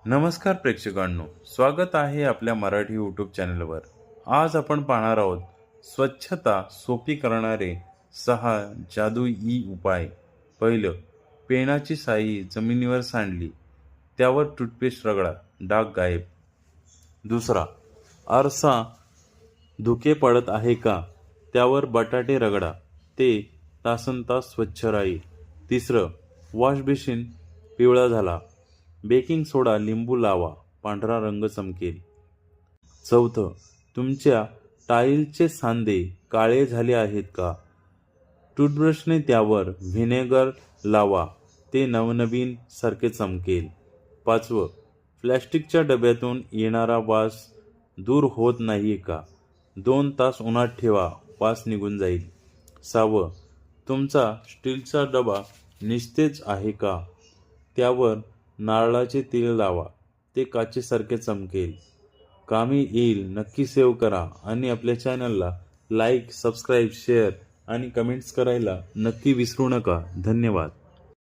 नमस्कार प्रेक्षकांनो, स्वागत आहे आपल्या मराठी यूट्यूब चॅनलवर. आज आपण पाहणार आहोत स्वच्छता सोपी करणारे 6 जादुई उपाय. पहिलं, पेनाची शाई जमिनीवर सांडली, त्यावर टूथपेस्ट रगडा, डाग गायब. दुसरा, आरसा धुके पडत आहे का, त्यावर बटाटे रगडा, ते तासनतास स्वच्छ राहील. तिसरं, वॉश बेसिन पिवळा झाला, बेकिंग सोडा लिंबू लावा, पांढरा रंग चमकेल. चौथं, तुमच्या टाईलचे सांधे काळे झाले आहेत का, टूथब्रशने त्यावर व्हिनेगर लावा, ते नवनवीन सारखे चमकेल. पाचवं, प्लॅस्टिकच्या डब्यातून येणारा वास दूर होत नाही का, 2 तास उन्हात ठेवा, वास निघून जाईल. सहावं, तुमचा स्टीलचा डबा निस्तेज आहे का, त्यावर नारळाचे तेल लावा, ते काचेसारखे चमकेल. कामी येईल. नक्की सेव्ह करा आणि आपल्या चॅनलला लाईक, सबस्क्राईब, शेअर आणि कमेंट्स करायला नक्की विसरू नका. धन्यवाद.